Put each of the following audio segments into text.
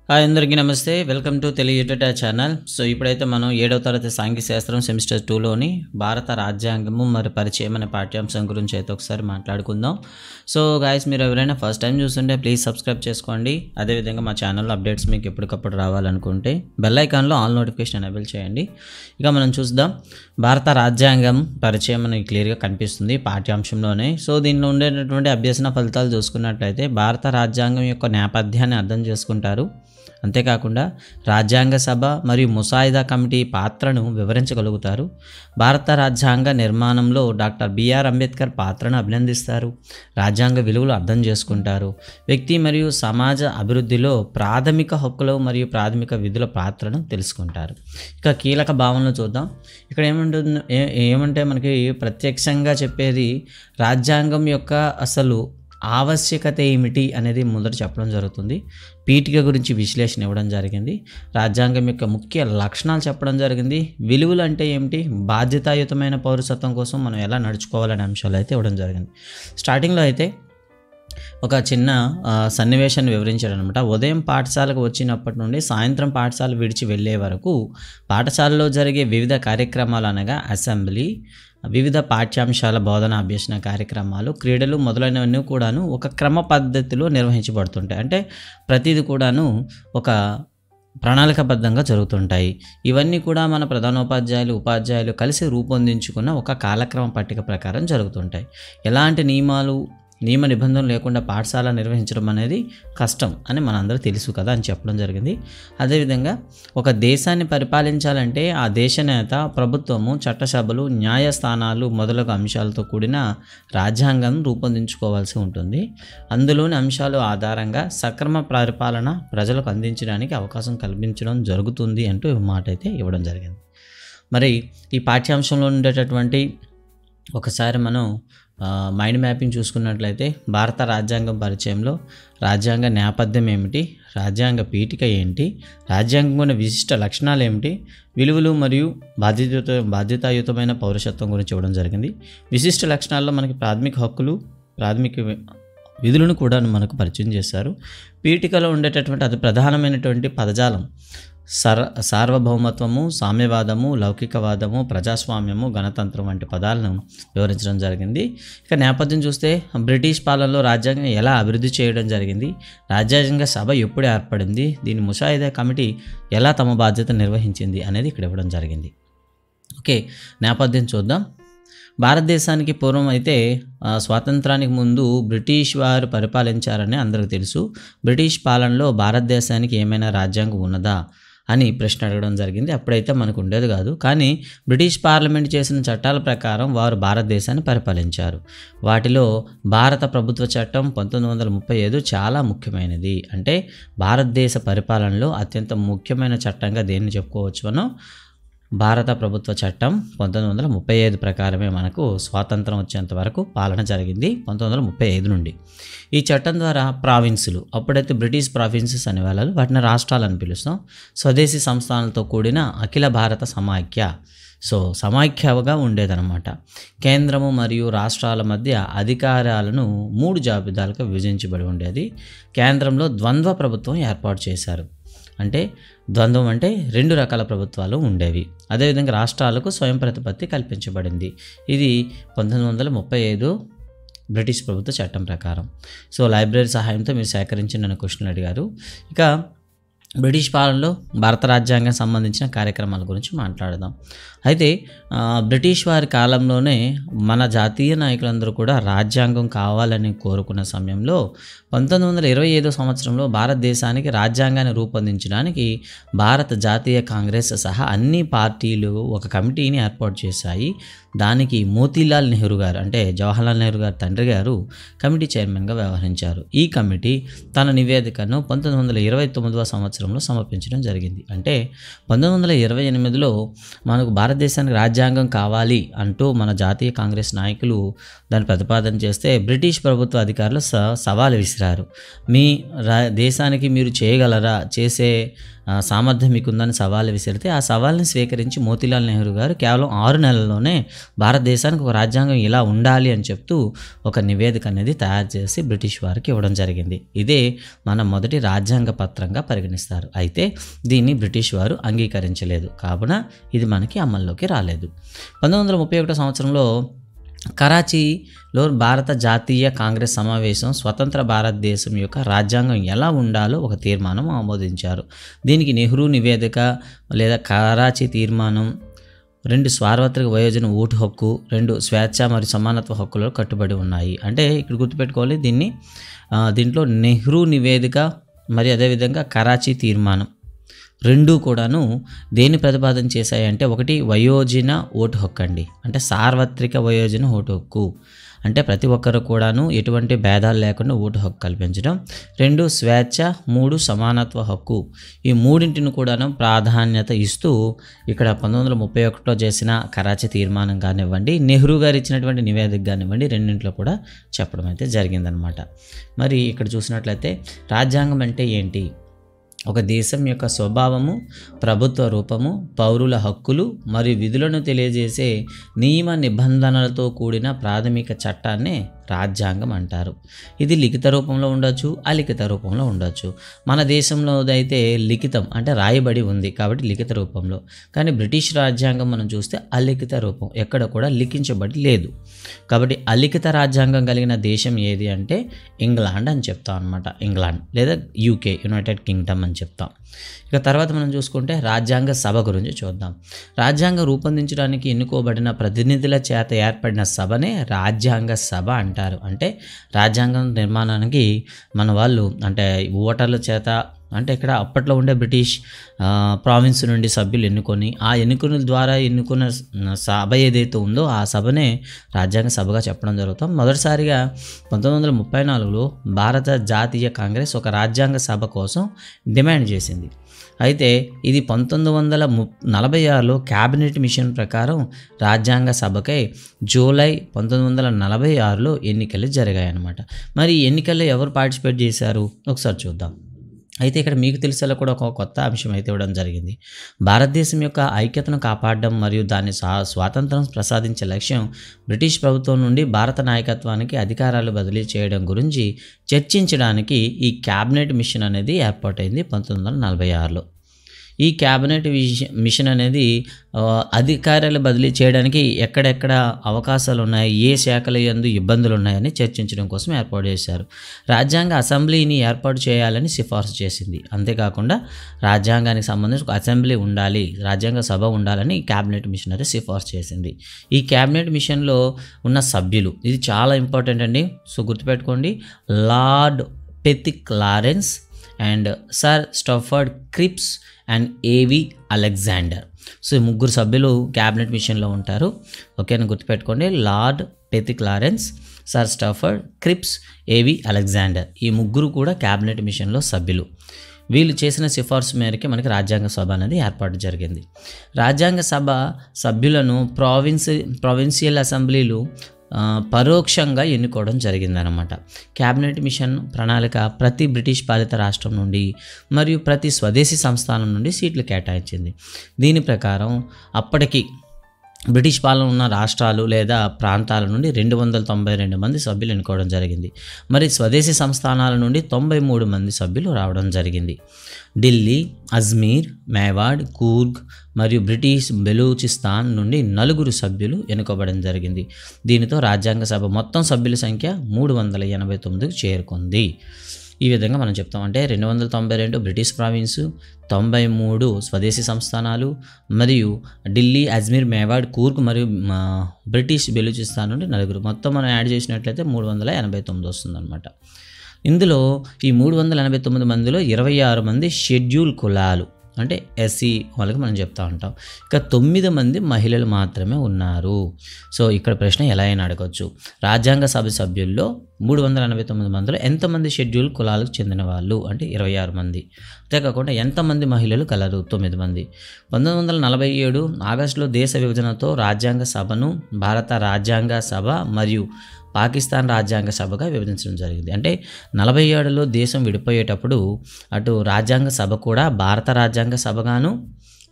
Hi అందరికీ నమస్తే. Welcome to Telugu YouTube channel. So ఇప్పుడైతే మనం 7వ తరగతి సాంఘిక శాస్త్రం సెమిస్టర్ 2లోని భారత రాజ్యాంగము మరి పరిచయం అనే పాఠ్యాంశం గురించి అయితే ఒకసారి మాట్లాడుకుందాం. సో గాయస్, మీరు ఎవరైనా ఫస్ట్ టైం చూస్తుంటే ప్లీజ్ సబ్స్క్రైబ్ చేసుకోండి. అదేవిధంగా మా ఛానల్లో అప్డేట్స్ మీకు ఎప్పటికప్పుడు రావాలనుకుంటే బెల్ ఐకాన్లో ఆల్ నోటిఫికేషన్ ఎనేబుల్ చేయండి. ఇక మనం చూద్దాం. భారత రాజ్యాంగం పరిచయం అనేది క్లియర్గా కనిపిస్తుంది పాఠ్యాంశంలోనే. సో దీనిలో ఉండేటటువంటి అభ్యసన ఫలితాలు చూసుకున్నట్లయితే భారత రాజ్యాంగం యొక్క నేపథ్యాన్ని అర్థం చేసుకుంటారు. అంతేకాకుండా రాజ్యాంగ సభ మరియు ముసాయిదా కమిటీ పాత్రను వివరించగలుగుతారు. భారత రాజ్యాంగ నిర్మాణంలో డాక్టర్ బిఆర్ అంబేద్కర్ పాత్రను అభినందిస్తారు. రాజ్యాంగ విలువలు అర్థం చేసుకుంటారు. వ్యక్తి మరియు సమాజ అభివృద్ధిలో ప్రాథమిక హక్కులు మరియు ప్రాథమిక విధుల పాత్రను తెలుసుకుంటారు. ఇక కీలక భావనలు చూద్దాం. ఇక్కడ ఏమంటే మనకి ప్రత్యక్షంగా చెప్పేది రాజ్యాంగం యొక్క అసలు ఆవశ్యకత ఏమిటి అనేది మొదట చెప్పడం జరుగుతుంది. పీఠిక గురించి విశ్లేషణ ఇవ్వడం జరిగింది. రాజ్యాంగం యొక్క ముఖ్య లక్షణాలు చెప్పడం జరిగింది. విలువలు అంటే ఏమిటి, బాధ్యతాయుతమైన పౌరసత్వం కోసం మనం ఎలా నడుచుకోవాలనే అంశాలు అయితే ఇవ్వడం జరిగింది. స్టార్టింగ్లో అయితే ఒక చిన్న సన్నివేశాన్ని వివరించాడు అనమాట. ఉదయం పాఠశాలకు వచ్చినప్పటి నుండి సాయంత్రం పాఠశాల విడిచి వెళ్ళే వరకు పాఠశాలలో జరిగే వివిధ కార్యక్రమాలు అనగా అసెంబ్లీ, వివిధ పాఠ్యాంశాల బోధన అభ్యసన కార్యక్రమాలు, క్రీడలు మొదలైనవన్నీ కూడాను ఒక క్రమ పద్ధతిలో నిర్వహించబడుతుంటాయి. అంటే ప్రతిదీ కూడాను ఒక ప్రణాళికాబద్ధంగా జరుగుతుంటాయి. ఇవన్నీ కూడా మన ప్రధానోపాధ్యాయులు ఉపాధ్యాయులు కలిసి రూపొందించుకున్న ఒక కాలక్రమ పట్టిక ప్రకారం జరుగుతుంటాయి. ఎలాంటి నియమ నిబంధనలు లేకుండా పాఠశాల నిర్వహించడం అనేది కష్టం అని మనందరూ తెలుసు కదా అని చెప్పడం జరిగింది. అదేవిధంగా ఒక దేశాన్ని పరిపాలించాలంటే ఆ దేశ నేత, ప్రభుత్వము, చట్టసభలు, న్యాయస్థానాలు మొదలగు అంశాలతో కూడిన రాజ్యాంగం రూపొందించుకోవాల్సి ఉంటుంది. అందులోని అంశాలు ఆధారంగా సక్రమ పరిపాలన ప్రజలకు అందించడానికి అవకాశం కల్పించడం జరుగుతుంది అంటూ మాట అయితే ఇవ్వడం జరిగింది. మరి ఈ పాఠ్యాంశంలో ఉండేటటువంటి ఒకసారి మనం మైండ్ మ్యాపింగ్ చూసుకున్నట్లయితే భారత రాజ్యాంగం పరిచయంలో రాజ్యాంగ నేపథ్యం ఏమిటి, రాజ్యాంగ పీఠిక ఏంటి, రాజ్యాంగం ఉన్న విశిష్ట లక్షణాలు ఏమిటి, విలువలు మరియు బాధ్యతాయుతమైన పౌరసత్వం గురించి ఇవ్వడం జరిగింది. విశిష్ట లక్షణాల్లో మనకి ప్రాథమిక హక్కులు, ప్రాథమిక విధులను కూడా మనకు పరిచయం చేశారు. పీఠికలో ఉండేటటువంటి అతి ప్రధానమైనటువంటి పదజాలం సార్వభౌమత్వము, సామ్యవాదము, లౌకికవాదము, ప్రజాస్వామ్యము, గణతంత్రం వంటి పదాలను వివరించడం జరిగింది. ఇక నేపథ్యం చూస్తే బ్రిటిష్ పాలనలో రాజ్యాంగం ఎలా అభివృద్ధి చేయడం జరిగింది, రాజ్యాంగ సభ ఎప్పుడు ఏర్పడింది, దీని ముసాయిదా కమిటీ ఎలా తమ బాధ్యత నిర్వహించింది అనేది ఇక్కడ ఇవ్వడం జరిగింది. ఓకే, నేపథ్యం చూద్దాం. భారతదేశానికి పూర్వం అయితే స్వాతంత్రానికి ముందు బ్రిటిష్ వారు పరిపాలించారని అందరికీ తెలుసు. బ్రిటిష్ పాలనలో భారతదేశానికి ఏమైనా రాజ్యాంగం ఉన్నదా అని ప్రశ్న అడగడం జరిగింది. అప్పుడైతే మనకు ఉండేది కాదు. కానీ బ్రిటిష్ పార్లమెంట్ చేసిన చట్టాల ప్రకారం వారు భారతదేశాన్ని పరిపాలించారు. వాటిలో భారత ప్రభుత్వ చట్టం 1935 చాలా ముఖ్యమైనది. అంటే భారతదేశ పరిపాలనలో అత్యంత ముఖ్యమైన చట్టంగా దేన్ని చెప్పుకోవచ్చు మనం, భారత ప్రభుత్వ చట్టం 1935 ప్రకారమే మనకు స్వాతంత్రం వచ్చేంత వరకు పాలన జరిగింది 1935 నుండి. ఈ చట్టం ద్వారా ప్రావిన్సులు, అప్పుడైతే బ్రిటిష్ ప్రావిన్సెస్ అనేవాళ్ళు, వాటిని రాష్ట్రాలు అని పిలుస్తాం, స్వదేశీ సంస్థానాలతో కూడిన అఖిల భారత సమాఖ్య, సమాఖ్యగా ఉండేదన్నమాట. కేంద్రము మరియు రాష్ట్రాల మధ్య అధికారాలను 3 జాబితాలుగా విభజించబడి ఉండేది. కేంద్రంలో ద్వంద్వ ప్రభుత్వం ఏర్పాటు చేశారు. అంటే ద్వంద్వం అంటే 2 రకాల ప్రభుత్వాలు ఉండేవి. అదేవిధంగా రాష్ట్రాలకు స్వయం ప్రతిపత్తి కల్పించబడింది. ఇది 1935 బ్రిటిష్ ప్రభుత్వ చట్టం ప్రకారం. సో లైబ్రరీ సహాయంతో మీరు సేకరించి నన్ను క్వశ్చన్లు అడిగారు. ఇక బ్రిటిష్ పాలనలో భారత రాజ్యాంగం సంబంధించిన కార్యక్రమాల గురించి మాట్లాడదాం. అయితే బ్రిటిష్ వారి కాలంలోనే మన జాతీయ నాయకులందరూ కూడా రాజ్యాంగం కావాలని కోరుకున్న సమయంలో 1925 సంవత్సరంలో భారతదేశానికి రాజ్యాంగాన్ని రూపొందించడానికి భారత జాతీయ కాంగ్రెస్ సహా అన్ని పార్టీలు ఒక కమిటీని ఏర్పాటు చేశాయి. దానికి మోతీలాల్ నెహ్రూ గారు, అంటే జవహర్లాల్ నెహ్రూ గారి తండ్రి గారు కమిటీ చైర్మన్గా వ్యవహరించారు. ఈ కమిటీ తన నివేదికను 1929 సంవత్సరంలో సమర్పించడం జరిగింది. అంటే 1928లో మనకు భారతదేశానికి రాజ్యాంగం కావాలి అంటూ మన జాతీయ కాంగ్రెస్ నాయకులు దాన్ని ప్రతిపాదన చేస్తే బ్రిటిష్ ప్రభుత్వ అధికారులు సవాలు విసిరారు. మీ దేశానికి మీరు చేయగలరా, చేసే సామర్థ్యం మీకుందని సవాలు విసిరితే ఆ సవాల్ని స్వీకరించి మోతీలాల్ నెహ్రూ గారు కేవలం 6 నెలల్లోనే భారతదేశానికి ఒక రాజ్యాంగం ఇలా ఉండాలి అని చెప్తూ ఒక నివేదిక అనేది తయారు చేసి బ్రిటిష్ వారికి ఇవ్వడం జరిగింది. ఇదే మన మొదటి రాజ్యాంగ పత్రంగా పరిగణిస్తారు. అయితే దీన్ని బ్రిటిష్ వారు అంగీకరించలేదు, కావున ఇది మనకి అమల్లోకి రాలేదు. 1931 సంవత్సరంలో కరాచీలో భారత జాతీయ కాంగ్రెస్ సమావేశం స్వతంత్ర భారతదేశం యొక్క రాజ్యాంగం ఎలా ఉండాలో ఒక తీర్మానం ఆమోదించారు. దీనికి నెహ్రూ నివేదిక లేదా కరాచీ తీర్మానం 2 సార్వత్రిక వయోజన ఓటు హక్కు, 2 స్వేచ్ఛ మరియు సమానత్వ హక్కులలో కట్టుబడి ఉన్నాయి. అంటే ఇక్కడ గుర్తుపెట్టుకోవాలి, దీంట్లో నెహ్రూ నివేదిక మరియు అదేవిధంగా కరాచీ తీర్మానం రెండూ కూడాను దేన్ని ప్రతిపాదన చేశాయంటే, ఒకటి వయోజన ఓటు హక్కు అండి, అంటే సార్వత్రిక వయోజన ఓటు హక్కు, అంటే ప్రతి ఒక్కరు కూడాను ఎటువంటి భేదాలు లేకుండా ఓటు హక్కు కల్పించడం. 2 స్వేచ్ఛ, 3 సమానత్వ హక్కు. ఈ మూడింటిని కూడాను ప్రాధాన్యత ఇస్తూ ఇక్కడ 1931లో చేసిన కరాచీ తీర్మానం కానివ్వండి, నెహ్రూ గారు ఇచ్చినటువంటి నివేదిక కానివ్వండి, రెండింటిలో కూడా చెప్పడం అయితే జరిగిందనమాట. మరి ఇక్కడ చూసినట్లయితే రాజ్యాంగం అంటే ఏంటి? ఒక దేశం యొక్క స్వభావము, ప్రభుత్వ రూపము, పౌరుల హక్కులు మరియు విధులను తెలియజేసే నియమ నిబంధనలతో కూడిన ప్రాథమిక చట్టాన్నే రాజ్యాంగం అంటారు. ఇది లిఖిత రూపంలో ఉండొచ్చు, అలిఖిత రూపంలో ఉండొచ్చు. మన దేశంలో అయితే లిఖితం అంటే రాయబడి ఉంది కాబట్టి లిఖిత రూపంలో, కానీ బ్రిటిష్ రాజ్యాంగం మనం చూస్తే అలిఖిత రూపం, ఎక్కడ కూడా లిఖించబడి లేదు. కాబట్టి అలిఖిత రాజ్యాంగం కలిగిన దేశం ఏది అంటే ఇంగ్లాండ్ అని చెప్తాం అనమాట. ఇంగ్లాండ్ లేదా యూకే, యునైటెడ్ కింగ్డమ్ అని చెప్తాం. ఇక తర్వాత మనం చూసుకుంటే రాజ్యాంగ సభ గురించి చూద్దాం. రాజ్యాంగం రూపొందించడానికి ఎన్నుకోబడిన ప్రతినిధుల చేత ఏర్పడిన సభనే రాజ్యాంగ సభ అంటారు. అంటే రాజ్యాంగం నిర్మాణానికి మన వాళ్ళు అంటే ఓటర్ల చేత, అంటే ఇక్కడ అప్పట్లో ఉండే బ్రిటిష్ ప్రావిన్స్ నుండి సభ్యులు ఎన్నుకొని ఆ ఎన్నికల ద్వారా ఎన్నుకున్న సభ ఏదైతే ఉందో ఆ సభనే రాజ్యాంగ సభగా చెప్పడం జరుగుతాం. మొదటిసారిగా 1934లో భారత జాతీయ కాంగ్రెస్ ఒక రాజ్యాంగ సభ కోసం డిమాండ్ చేసింది. అయితే ఇది 1946లో క్యాబినెట్ మిషన్ ప్రకారం రాజ్యాంగ సభకై జూలై 1946లో ఎన్నికలు జరిగాయన్నమాట. మరి ఈ ఎన్నికల్లో ఎవరు పార్టిసిపేట్ చేశారు ఒకసారి చూద్దాం. అయితే ఇక్కడ మీకు తెలిసేలా కూడా ఒక కొత్త అంశం అయితే ఇవ్వడం జరిగింది. భారతదేశం యొక్క ఐక్యతను కాపాడడం మరియు దాన్ని స్వాతంత్రం ప్రసాదించే లక్ష్యం బ్రిటిష్ ప్రభుత్వం నుండి భారత నాయకత్వానికి అధికారాలు బదిలీ చేయడం గురించి చర్చించడానికి ఈ క్యాబినెట్ మిషన్ అనేది ఏర్పాటైంది 1946లో. ఈ క్యాబినెట్ మిషన్ అనేది అధికారాలు బదిలీ చేయడానికి ఎక్కడెక్కడ అవకాశాలు ఉన్నాయి, ఏ శాఖల యందు ఇబ్బందులు ఉన్నాయని చర్చించడం కోసం ఏర్పాటు చేశారు. రాజ్యాంగ అసెంబ్లీని ఏర్పాటు చేయాలని సిఫార్సు చేసింది. అంతేకాకుండా రాజ్యాంగానికి సంబంధించి ఒక అసెంబ్లీ ఉండాలి, రాజ్యాంగ సభ ఉండాలని క్యాబినెట్ మిషన్ అయితే సిఫార్సు చేసింది. ఈ క్యాబినెట్ మిషన్లో ఉన్న సభ్యులు, ఇది చాలా ఇంపార్టెంట్ అండి, సో గుర్తుపెట్టుకోండి. Lord Pethick Lawrence and Sir Stafford Cripps and AV Alexander. So ఈ ముగ్గురు సభ్యులు క్యాబినెట్ మిషన్లో ఉంటారు. ఓకేనా, గుర్తుపెట్టుకోండి. Lord Pethick Lawrence, Sir Stafford Cripps, AV Alexander, ఈ ముగ్గురు కూడా క్యాబినెట్ మిషన్లో సభ్యులు. వీళ్ళు చేసిన సిఫార్సు మేరకే మనకి రాజ్యాంగ సభ అనేది ఏర్పాటు జరిగింది. రాజ్యాంగ సభ సభ్యులను ప్రావిన్షియల్ అసెంబ్లీలు పరోక్షంగా ఎన్నుకోవడం జరిగిందనమాట. క్యాబినెట్ మిషన్ ప్రణాళిక ప్రతి బ్రిటిష్ పాలిత రాష్ట్రం నుండి మరియు ప్రతి స్వదేశీ సంస్థానం నుండి సీట్లు కేటాయించింది. దీని ప్రకారం అప్పటికి బ్రిటిష్ పాలన ఉన్న రాష్ట్రాలు లేదా ప్రాంతాల నుండి 292 మంది సభ్యులు ఎన్నుకోవడం జరిగింది. మరి స్వదేశీ సంస్థానాల నుండి 93 మంది సభ్యులు రావడం జరిగింది. ఢిల్లీ, అజ్మీర్, మేవాడ్, కూర్గ్ మరియు బ్రిటిష్ బెలూచిస్తాన్ నుండి 4 సభ్యులు ఎన్నుకోవడం జరిగింది. దీనితో రాజ్యాంగ సభ మొత్తం సభ్యుల సంఖ్య 389కు చేరుకుంది. ఈ విధంగా మనం చెప్తాం. అంటే 292 బ్రిటిష్ ప్రావిన్సు, 93 స్వదేశీ సంస్థానాలు మరియు ఢిల్లీ, అజ్మీర్, మేవాడ్, కూర్గ్ మరియు బ్రిటిష్ బెలూచిస్తాన్ నుండి 4, మొత్తం మనం యాడ్ చేసినట్లయితే 389 వస్తుందన్నమాట. ఇందులో ఈ 389 మందిలో 26 మంది షెడ్యూల్ కులాలు, అంటే ఎస్సీ వాళ్ళకి మనం చెప్తా ఉంటాం. ఇక 9 మంది మహిళలు మాత్రమే ఉన్నారు. సో ఇక్కడ ప్రశ్న ఎలా అయినా అడగవచ్చు. రాజ్యాంగ సభ సభ్యుల్లో 389 మందిలో ఎంతమంది షెడ్యూల్ కులాలకు చెందిన వాళ్ళు అంటే 26 మంది. అంతేకాకుండా ఎంతమంది మహిళలు కలరు? 9 మంది. 1947 ఆగస్టులో దేశ విభజనతో రాజ్యాంగ సభను భారత రాజ్యాంగ సభ మరియు పాకిస్తాన్ రాజ్యాంగ సభగా విభజించడం జరిగింది. అంటే 47లో దేశం విడిపోయేటప్పుడు అటు రాజ్యాంగ సభ కూడా భారత రాజ్యాంగ సభగాను,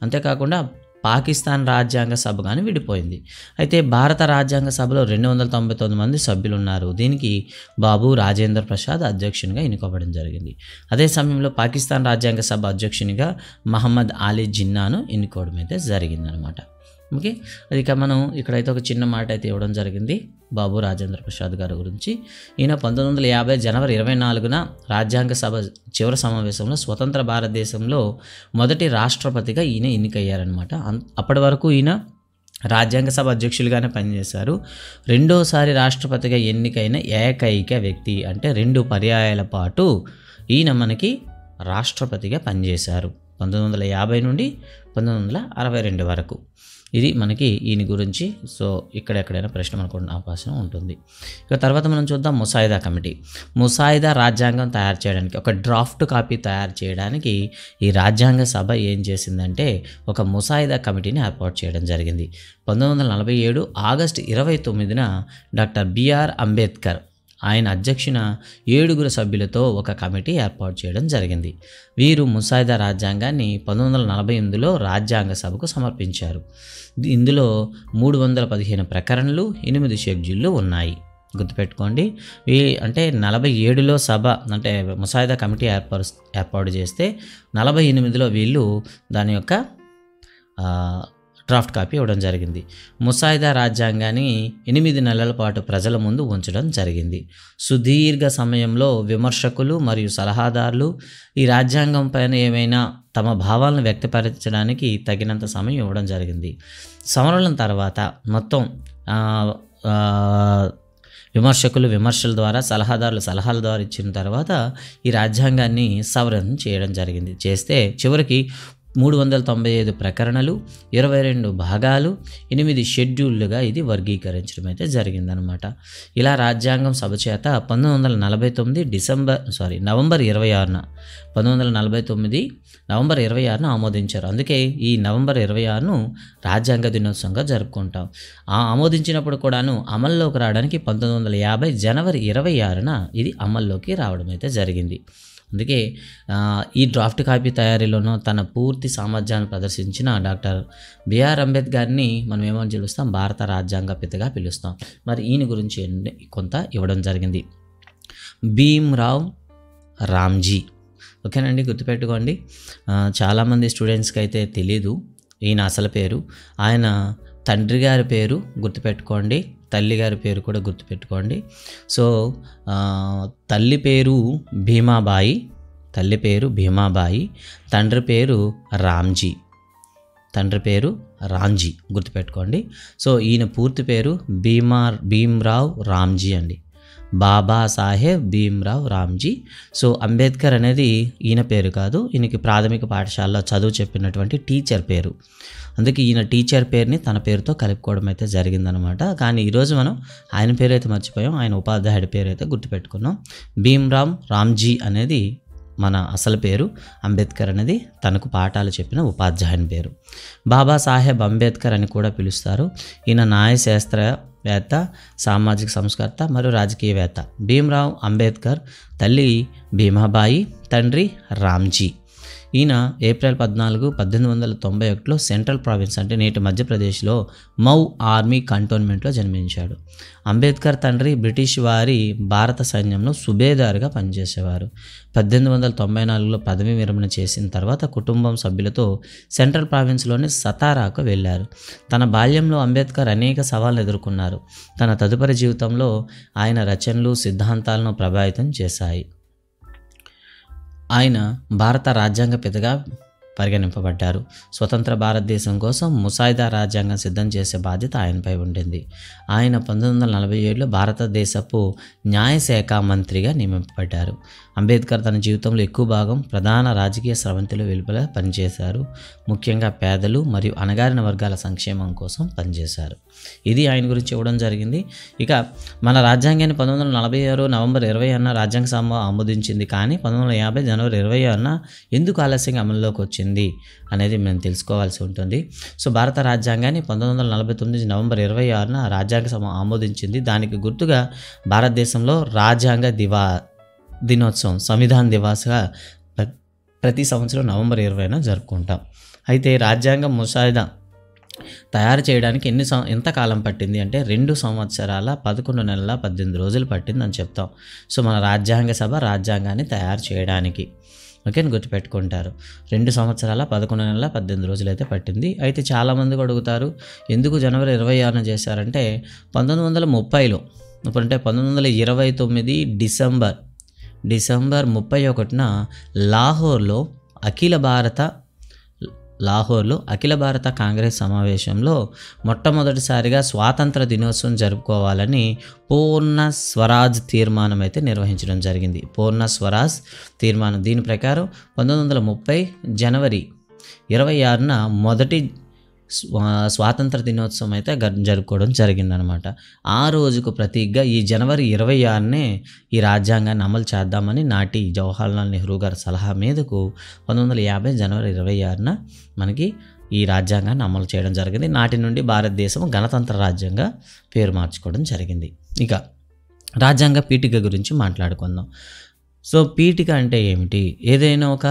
అంతేకాకుండా పాకిస్తాన్ రాజ్యాంగ సభ కానీ విడిపోయింది. అయితే భారత రాజ్యాంగ సభలో 299 మంది సభ్యులు ఉన్నారు. దీనికి బాబు రాజేంద్ర ప్రసాద్ అధ్యక్షునిగా ఎన్నుకోవడం జరిగింది. అదే సమయంలో పాకిస్తాన్ రాజ్యాంగ సభ అధ్యక్షునిగా మహమ్మద్ అలీ జిన్నాను ఎన్నుకోవడం అయితే జరిగిందనమాట. ఓకే, ఇక మనం ఇక్కడైతే ఒక చిన్న మాట అయితే ఇవ్వడం జరిగింది బాబు రాజేంద్ర ప్రసాద్ గారి గురించి. ఈయన 1950 జనవరి 24న రాజ్యాంగ సభ చివరి సమావేశంలో స్వతంత్ర భారతదేశంలో మొదటి రాష్ట్రపతిగా ఈయన ఎన్నికయ్యారనమాట. అప్పటి వరకు ఈయన రాజ్యాంగ సభ అధ్యక్షులుగానే పనిచేశారు. రెండోసారి రాష్ట్రపతిగా ఎన్నికైన ఏకైక వ్యక్తి, అంటే 2 పర్యాయాల పాటు ఈయన మనకి రాష్ట్రపతిగా పనిచేశారు 1950 నుండి 1962 వరకు. ఇది మనకి ఈయన గురించి. సో ఇక్కడెక్కడైనా ప్రశ్న మనకు అవకాశం ఉంటుంది. ఇక తర్వాత మనం చూద్దాం ముసాయిదా కమిటీ. ముసాయిదా రాజ్యాంగం తయారు చేయడానికి, ఒక డ్రాఫ్ట్ కాపీ తయారు చేయడానికి ఈ రాజ్యాంగ సభ ఏం చేసిందంటే ఒక ముసాయిదా కమిటీని ఏర్పాటు చేయడం జరిగింది. 1947 ఆగస్టు 29న డాక్టర్ బిఆర్ అంబేద్కర్ ఆయన అధ్యక్షున 7 సభ్యులతో ఒక కమిటీ ఏర్పాటు చేయడం జరిగింది. వీరు ముసాయిదా రాజ్యాంగాన్ని 1948లో రాజ్యాంగ సభకు సమర్పించారు. ఇందులో 315 ప్రకరణలు, 8 షెడ్యూళ్ళు ఉన్నాయి. గుర్తుపెట్టుకోండి. అంటే 47లో సభ అంటే ముసాయిదా కమిటీ ఏర్పాటు చేస్తే 48లో వీళ్ళు దాని యొక్క డ్రాఫ్ట్ కాపీ ఇవ్వడం జరిగింది. ముసాయిదా రాజ్యాంగాన్ని 8 నెలల పాటు ప్రజల ముందు ఉంచడం జరిగింది. సుదీర్ఘ సమయంలో విమర్శకులు మరియు సలహాదారులు ఈ రాజ్యాంగం పైన ఏమైనా తమ భావాలను వ్యక్తపరచడానికి తగినంత సమయం ఇవ్వడం జరిగింది. సంవరణ తర్వాత మొత్తం విమర్శకులు విమర్శల ద్వారా, సలహాదారులు సలహాల ద్వారా ఇచ్చిన తర్వాత ఈ రాజ్యాంగాన్ని సవరణ చేయడం జరిగింది. చేస్తే చివరికి 395 ప్రకరణలు, 22 భాగాలు, 8 షెడ్యూళ్ళుగా ఇది వర్గీకరించడం అయితే జరిగిందనమాట. ఇలా రాజ్యాంగం సభ చేత 1949 నవంబర్ 26న ఆమోదించారు. అందుకే ఈ నవంబర్ 26ను రాజ్యాంగ దినోత్సవంగా జరుపుకుంటాం. ఆమోదించినప్పుడు కూడాను అమల్లోకి రావడానికి 1950 జనవరి 26న ఇది అమల్లోకి రావడం అయితే జరిగింది. అందుకే ఈ డ్రాఫ్ట్ కాపీ తయారీలోనూ తన పూర్తి సామర్థ్యాన్ని ప్రదర్శించిన డాక్టర్ బిఆర్ అంబేద్కర్ని మనం ఏమని పిలుస్తాం? భారత రాజ్యాంగ పితగా పిలుస్తాం. మరి ఈయన గురించి కొంత ఇవ్వడం జరిగింది. భీమ్రావ్ రామ్జీ. ఓకేనండి, గుర్తుపెట్టుకోండి. చాలామంది స్టూడెంట్స్కి అయితే తెలీదు ఈయన అసలు పేరు. ఆయన తండ్రి గారి పేరు గుర్తుపెట్టుకోండి, తల్లి గారి పేరు కూడా గుర్తుపెట్టుకోండి. సో తల్లి పేరు భీమాబాయి, తండ్రి పేరు రామ్జీ గుర్తుపెట్టుకోండి. సో ఈయన పూర్తి పేరు భీమ్రావ్ రామ్జీ అండి, బాబాసాహెబ్ భీమ్రావ్ రామ్జీ. సో అంబేద్కర్ అనేది ఈయన పేరు కాదు, ఈయనకి ప్రాథమిక పాఠశాలలో చదువు చెప్పినటువంటి టీచర్ పేరు. అందుకే ఈయన టీచర్ పేరుని తన పేరుతో కలుపుకోవడం అయితే జరిగిందనమాట. కానీ ఈరోజు మనం ఆయన పేరు అయితే మర్చిపోయాం, ఆయన ఉపాధ్యాయుడి పేరు అయితే గుర్తుపెట్టుకున్నాం. భీమ్రావ్ రామ్జీ అనేది మన అసలు పేరు, అంబేద్కర్ అనేది తనకు పాఠాలు చెప్పిన ఉపాధ్యాయుని పేరు. బాబాసాహెబ్ అంబేద్కర్ అని కూడా పిలుస్తారు. ఈయన న్యాయశాస్త్రవేత్త, సామాజిక సంస్కర్త మరియు రాజకీయవేత్త. భీమ్రావ్ అంబేద్కర్ తల్లి భీమాబాయి, తండ్రి రామ్జీ. ఈయన ఏప్రిల్ 14, 1891లో సెంట్రల్ ప్రావిన్స్ అంటే నేటి మధ్యప్రదేశ్లో మౌ ఆర్మీ కంటోన్మెంట్లో జన్మించాడు. అంబేద్కర్ తండ్రి బ్రిటిష్ వారి భారత సైన్యంలో సుబేదారుగా పనిచేసేవారు. 1894లో పదవి విరమణ చేసిన తర్వాత కుటుంబం సభ్యులతో సెంట్రల్ ప్రావిన్స్లోని సతారాకు వెళ్ళారు. తన బాల్యంలో అంబేద్కర్ అనేక సవాళ్లను ఎదుర్కొన్నారు. తన తదుపరి జీవితంలో ఆయన రచనలు, సిద్ధాంతాలను ప్రభావితం చేశాయి. ఆయన భారత రాజ్యాంగ పితగా పరిగణింపబడ్డారు. స్వతంత్ర భారతదేశం కోసం ముసాయిదా రాజ్యాంగం సిద్ధం చేసే బాధ్యత ఆయనపై ఉండింది. ఆయన 1947లో భారతదేశపు న్యాయశాఖ మంత్రిగా నియమింపబడ్డారు. అంబేద్కర్ తన జీవితంలో ఎక్కువ భాగం ప్రధాన రాజకీయ స్రవంతిలో వెలుపల పనిచేశారు. ముఖ్యంగా పేదలు మరియు అణగారిన వర్గాల సంక్షేమం కోసం పనిచేశారు. ఇది ఆయన గురించి ఇవ్వడం జరిగింది. ఇక మన రాజ్యాంగాన్ని 1946 నవంబర్ 26న రాజ్యాంగ సభ ఆమోదించింది. కానీ 1950 జనవరి 26న ఎందుకు ఆలస్యంగా అమల్లోకి వచ్చింది అనేది మేము తెలుసుకోవాల్సి ఉంటుంది. సో భారత రాజ్యాంగాన్ని 1949 నవంబర్ 26న రాజ్యాంగ సభ ఆమోదించింది. దానికి గుర్తుగా భారతదేశంలో రాజ్యాంగ దినోత్సవం, సంవిధాన్ దివాస్గా ప్రతి సంవత్సరం నవంబర్ 20న జరుపుకుంటాం. అయితే రాజ్యాంగం ముసాయిదా తయారు చేయడానికి ఎంత కాలం పట్టింది అంటే 2 సంవత్సరాల 11 నెలల 18 రోజులు పట్టిందని చెప్తాం. సో మన రాజ్యాంగ సభ రాజ్యాంగాన్ని తయారు చేయడానికి ఓకే గుర్తుపెట్టుకుంటారు. 2 సంవత్సరాల 11 నెలల 18 రోజులు అయితే పట్టింది. అయితే చాలామంది అడుగుతారు ఎందుకు జనవరి 26న చేశారంటే 1930లో ఇప్పుడంటే 1929 డిసెంబర్ 31న లాహోర్లో అఖిల భారత కాంగ్రెస్ సమావేశంలో మొట్టమొదటిసారిగా స్వాతంత్ర దినోత్సవం జరుపుకోవాలని పూర్ణ స్వరాజ్ తీర్మానం అయితే నిర్వహించడం జరిగింది. పూర్ణ స్వరాజ్ తీర్మానం దీని ప్రకారం 1930 జనవరి 26న మొదటి స్వాతంత్ర దినోత్సవం అయితే జరుపుకోవడం జరిగిందనమాట. ఆ రోజుకు ప్రతీకగా ఈ జనవరి 26నే ఈ రాజ్యాంగాన్ని అమలు చేద్దామని నాటి జవహర్లాల్ నెహ్రూ గారి సలహా మీదకు 1950 జనవరి 26న మనకి ఈ రాజ్యాంగాన్ని అమలు చేయడం జరిగింది. నాటి నుండి భారతదేశం గణతంత్ర రాజ్యంగా పేరు మార్చుకోవడం జరిగింది. ఇక రాజ్యాంగ పీఠిక గురించి మాట్లాడుకుందాం. సో పీఠిక అంటే ఏమిటి? ఏదైనా ఒక